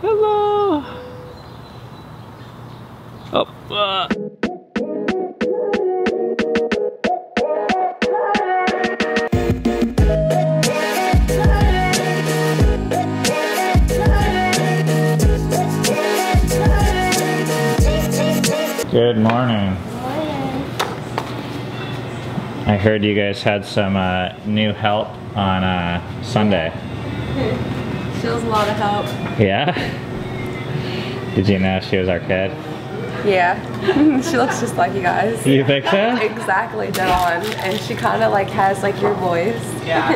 Hello. Oh. Good morning. I heard you guys had some new help on Sunday. She was a lot of help. Yeah? Did you know she was our kid? Yeah. She looks just like you guys. You think so? Exactly, dead on. And she kind of like has like your voice. Yeah.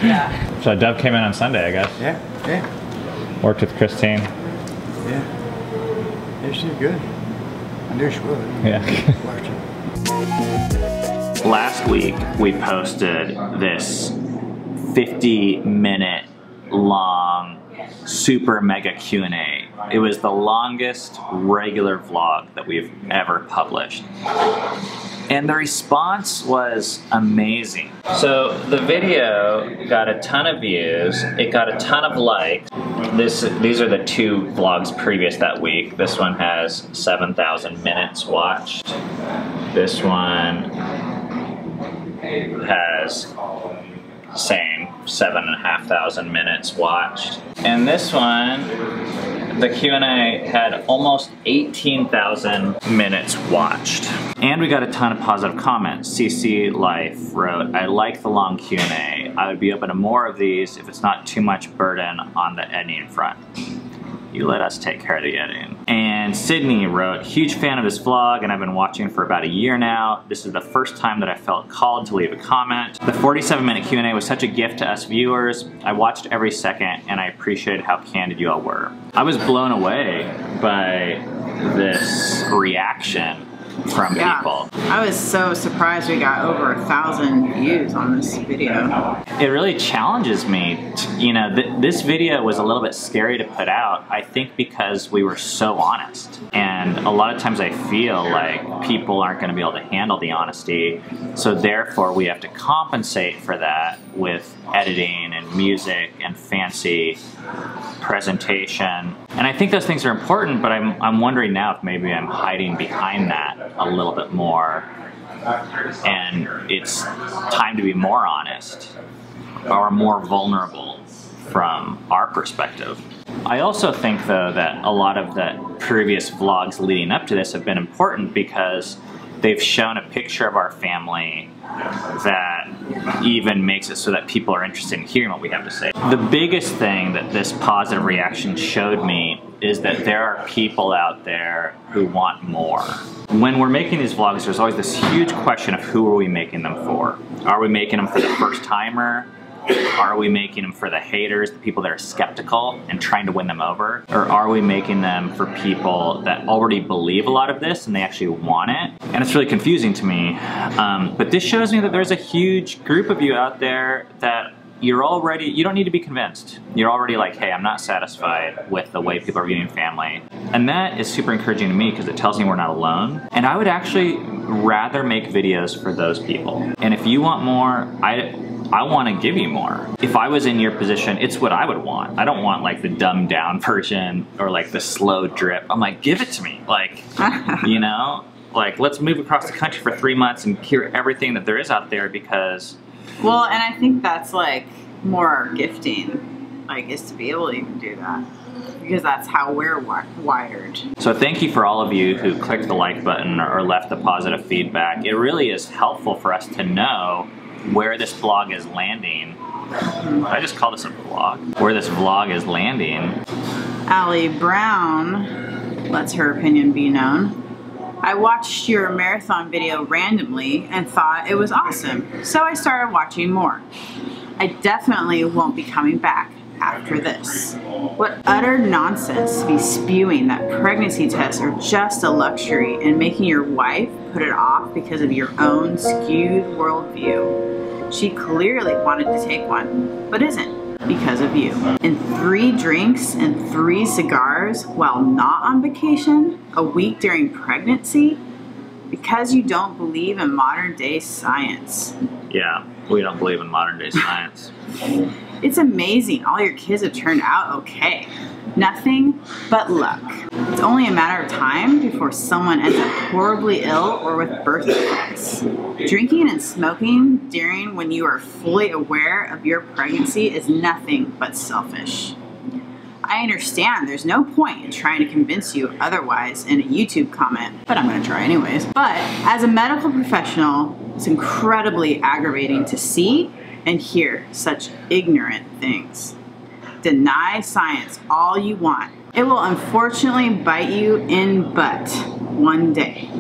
Yeah. So Dove came in on Sunday, I guess. Yeah, yeah. Worked with Christine. Yeah. Yeah, she's good. I knew she would. Yeah. Watching. Last week we posted this 50-minute long super mega Q&A. It was the longest regular vlog that we've ever published. And the response was amazing. So the video got a ton of views, it got a ton of likes. These are the two vlogs previous that week. This one has 7,000 minutes watched. This one has same 7,500 minutes watched. And this one, the Q&A had almost 18,000 minutes watched. And we got a ton of positive comments. CC Life wrote, I like the long Q&A. I would be open to more of these if it's not too much burden on the editing front. You let us take care of the editing. And Sydney wrote, huge fan of this vlog and I've been watching for about a year now. This is the first time that I felt called to leave a comment. The 47-minute Q&A was such a gift to us viewers. I watched every second and I appreciated how candid you all were. I was blown away by this reaction from people. I was so surprised we got over 1,000 views on this video. It really challenges me. You know, this video was a little bit scary to put out, I think because we were so honest. And a lot of times I feel like people aren't going to be able to handle the honesty, so therefore we have to compensate for that with editing and music and fancy presentation. And I think those things are important, but I'm wondering now if maybe I'm hiding behind that a little bit more, and it's time to be more honest or more vulnerable from our perspective. I also think though that a lot of the previous vlogs leading up to this have been important because they've shown a picture of our family that even makes it so that people are interested in hearing what we have to say. The biggest thing that this positive reaction showed me is that there are people out there who want more. When we're making these vlogs, there's always this huge question of who are we making them for? Are we making them for the first timer? Are we making them for the haters, the people that are skeptical and trying to win them over? Or are we making them for people that already believe a lot of this and they actually want it? And it's really confusing to me. But this shows me that there's a huge group of you out there that you don't need to be convinced. You're already like, hey, I'm not satisfied with the way people are viewing family. And that is super encouraging to me because it tells me we're not alone. And I would actually rather make videos for those people. And if you want more, I want to give you more. If I was in your position, it's what I would want. I don't want like the dumbed down version or like the slow drip. I'm like, give it to me. Like, you know, like let's move across the country for 3 months and hear everything that there is out there because. Well, and I think that's like more gifting, like is to be able to even do that. Because that's how we're wired. So thank you for all of you who clicked the like button or left the positive feedback. It really is helpful for us to know where this vlog is landing. I just call this a vlog. Where this vlog is landing. Allie Brown lets her opinion be known. I watched your marathon video randomly and thought it was awesome, so I started watching more. I definitely won't be coming back after this. What utter nonsense to be spewing that pregnancy tests are just a luxury and making your wife put it off because of your own skewed worldview. She clearly wanted to take one, but isn't because of you. And 3 drinks and 3 cigars while not on vacation, a week during pregnancy, because you don't believe in modern day science. Yeah, we don't believe in modern day science. It's amazing all your kids have turned out okay. Nothing but luck. It's only a matter of time before someone ends up horribly ill or with birth defects. Drinking and smoking during when you are fully aware of your pregnancy is nothing but selfish. I understand there's no point in trying to convince you otherwise in a YouTube comment, but I'm gonna try anyways. But as a medical professional, it's incredibly aggravating to see and hear such ignorant things. Deny science all you want. It will unfortunately bite you in butt one day,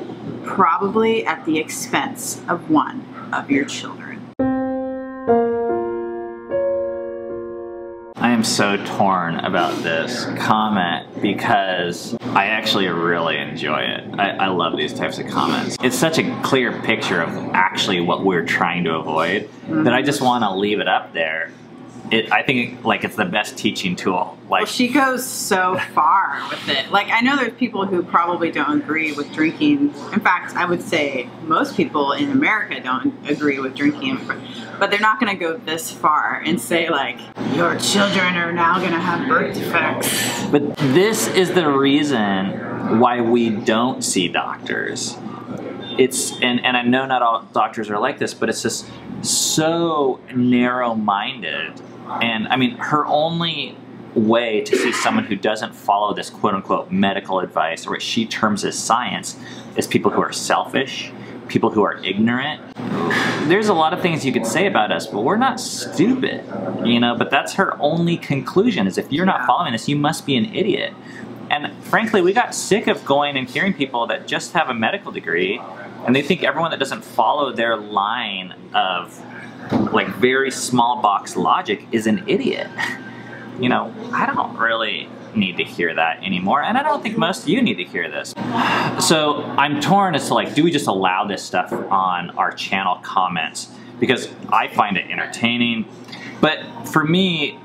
probably at the expense of one of your children. I am so torn about this comment because I actually really enjoy it. I love these types of comments. It's such a clear picture of actually what we're trying to avoid that I just want to leave it up there. I think like it's the best teaching tool. Like, well, she goes so far with it. Like, I know there's people who probably don't agree with drinking. In fact, I would say most people in America don't agree with drinking, but they're not going to go this far and say like, your children are now going to have birth defects. But this is the reason why we don't see doctors. And I know not all doctors are like this, but it's just so narrow-minded. And I mean, her only way to see someone who doesn't follow this quote-unquote medical advice, or what she terms as science, is people who are selfish, people who are ignorant. There's a lot of things you could say about us, but we're not stupid, you know, but that's her only conclusion, is if you're not following this, you must be an idiot. And frankly, we got sick of going and hearing people that just have a medical degree, and they think everyone that doesn't follow their line of like very small box logic is an idiot. You know, I don't really need to hear that anymore, and I don't think most of you need to hear this. So I'm torn as to like, do we just allow this stuff on our channel comments? Because I find it entertaining, but for me,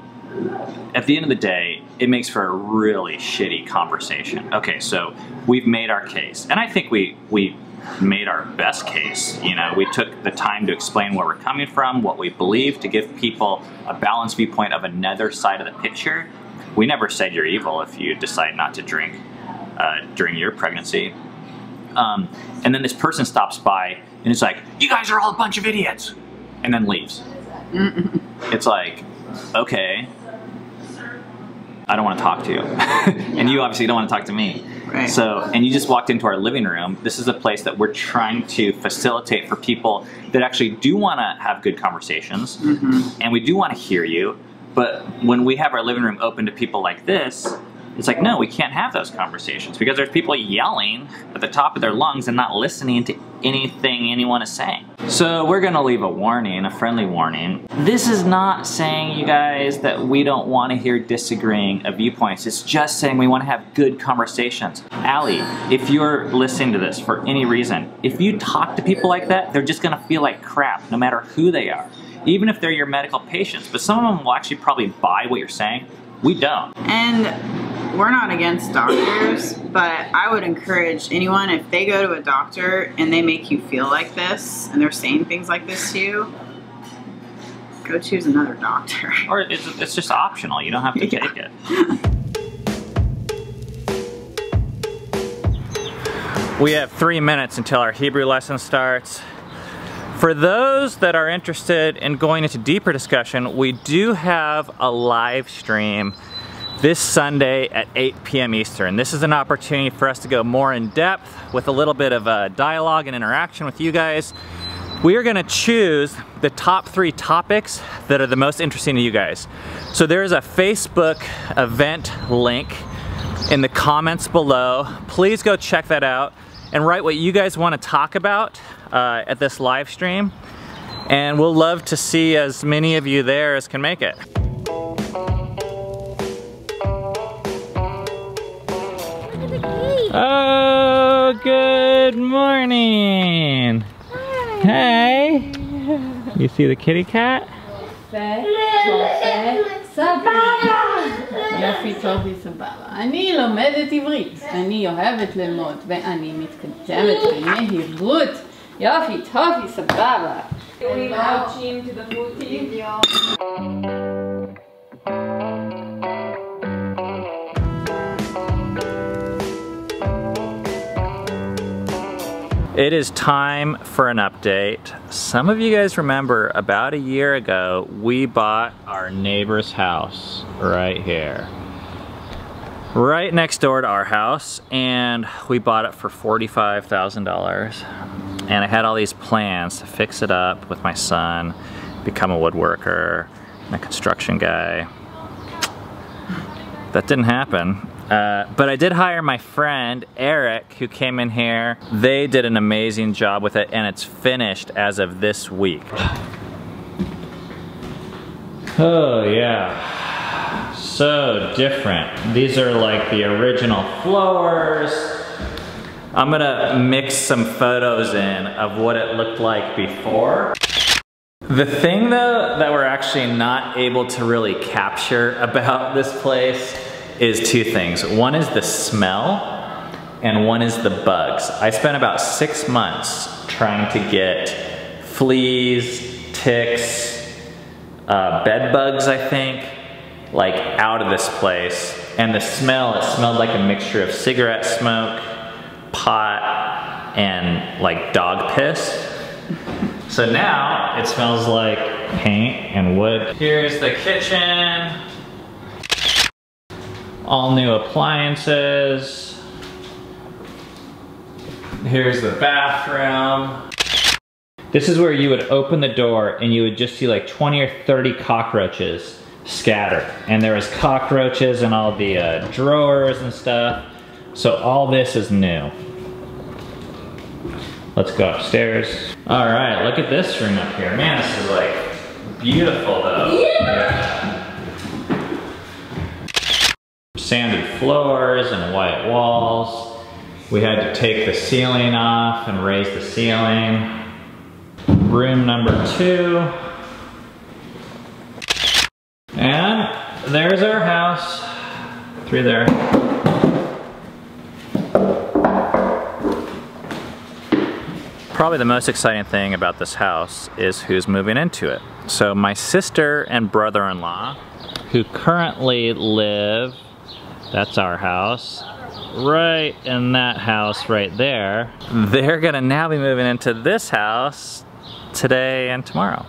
at the end of the day, it makes for a really shitty conversation. Okay, so we've made our case, and I think we made our best case. You know, we took the time to explain where we're coming from, what we believe, to give people a balanced viewpoint of another side of the picture. We never said you're evil if you decide not to drink during your pregnancy. And then this person stops by and it's like, you guys are all a bunch of idiots, and then leaves. It's like, okay, I don't want to talk to you. And you obviously don't want to talk to me. Right. So, and you just walked into our living room. This is a place that we're trying to facilitate for people that actually do want to have good conversations, and we do want to hear you. But when we have our living room open to people like this, it's like, no, we can't have those conversations because there's people yelling at the top of their lungs and not listening to anything anyone is saying. So we're gonna leave a warning, a friendly warning. This is not saying, you guys, that we don't want to hear disagreeing viewpoints. It's just saying we want to have good conversations. Allie, if you're listening to this for any reason, if you talk to people like that, they're just gonna feel like crap no matter who they are. Even if they're your medical patients, but some of them will actually probably buy what you're saying. We don't. And we're not against doctors, but I would encourage anyone, if they go to a doctor and they make you feel like this and they're saying things like this to you, go choose another doctor. Or it's just optional. You don't have to take it. We have 3 minutes until our Hebrew lesson starts. For those that are interested in going into deeper discussion, we do have a live stream this Sunday at 8 p.m. Eastern. This is an opportunity for us to go more in depth with a little bit of a dialogue and interaction with you guys. We are gonna choose the top 3 topics that are the most interesting to you guys. So there's a Facebook event link in the comments below. Please go check that out and write what you guys want to talk about at this live stream. And we'll love to see as many of you there as can make it. Oh, good morning. Hi. Hey. You see the kitty cat? יופי, טובי, סבבה. אני לומדת עברית. אני אוהבת ללמוד, ואני מתקדמת במהירות. יופי, טובי, סבבה. We watching to the movie. It is time for an update. Some of you guys remember about a year ago, we bought our neighbor's house right here. Right next door to our house, and we bought it for $45,000. And I had all these plans to fix it up with my son, become a woodworker, and a construction guy. That didn't happen. But I did hire my friend, Eric, who came in here. They did an amazing job with it, and it's finished as of this week. Oh yeah, so different. These are like the original floors. I'm gonna mix some photos in of what it looked like before. The thing though that we're actually not able to really capture about this place is two things. One is the smell, and one is the bugs. I spent about 6 months trying to get fleas, ticks, bed bugs, I think, like out of this place. And the smell, it smelled like a mixture of cigarette smoke, pot, and like dog piss. So now it smells like paint and wood. Here's the kitchen. All new appliances. Here's the bathroom. This is where you would open the door and you would just see like 20 or 30 cockroaches scattered. And there was cockroaches in all the drawers and stuff. So all this is new. Let's go upstairs. All right, look at this room up here. Man, this is like beautiful though. Yeah. Sandy floors and white walls. We had to take the ceiling off and raise the ceiling. Room number 2. And there's our house. 3 there. Probably the most exciting thing about this house is who's moving into it. So my sister and brother-in-law, who currently live, that's our house, right in that house right there. They're gonna now be moving into this house today and tomorrow.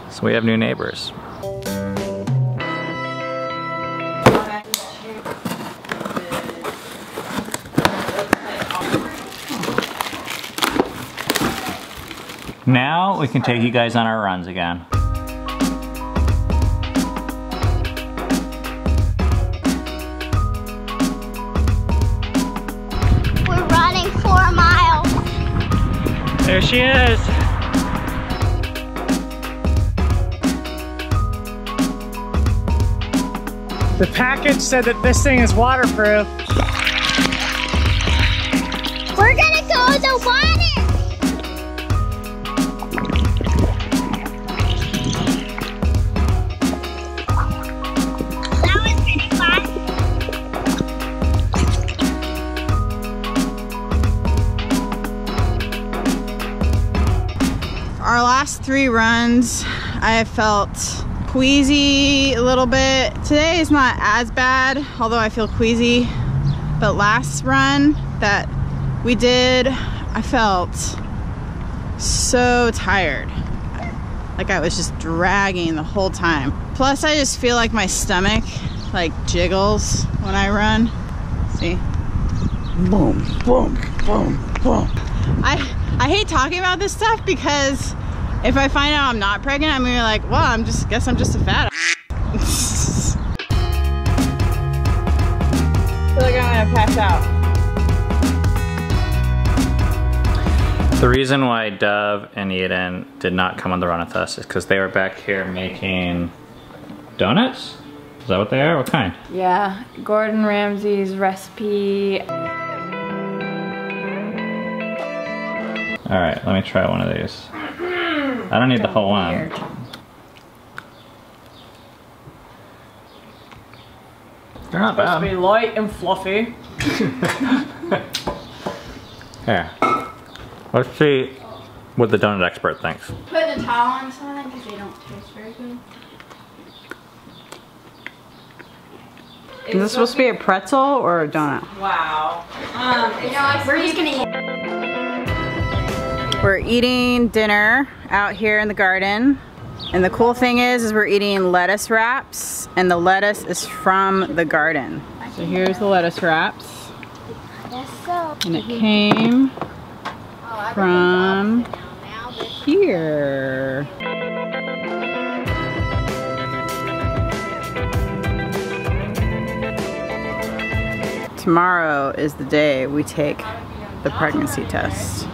So we have new neighbors. Now we can take you guys on our runs again. There she is. The package said that this thing is waterproof. We're gonna go in the water. That was pretty fun. Our last 3 runs, I have felt queasy a little bit. Today is not as bad, although I feel queasy. But last run that we did, I felt so tired. Like I was just dragging the whole time. Plus I just feel like my stomach like jiggles when I run. See? Boom, boom, boom, boom. I hate talking about this stuff because if I find out I'm not pregnant, I'm gonna be like, well, guess I'm just a fat ass. I feel like I'm gonna pass out. The reason why Dove and Eden did not come on the run with us is because they were back here making donuts? Is that what they are? What kind? Yeah, Gordon Ramsay's recipe. All right, let me try one of these. I don't need the whole one. They're not bad. Supposed to be light and fluffy. Here. Let's see what the donut expert thinks. Put a towel on some of them because they don't taste very good. Is this supposed to be a pretzel or a donut? Wow. We're just gonna eat. We're eating dinner out here in the garden. And the cool thing is we're eating lettuce wraps, and the lettuce is from the garden. So here's the lettuce wraps. And it came from here. Tomorrow is the day we take the pregnancy test.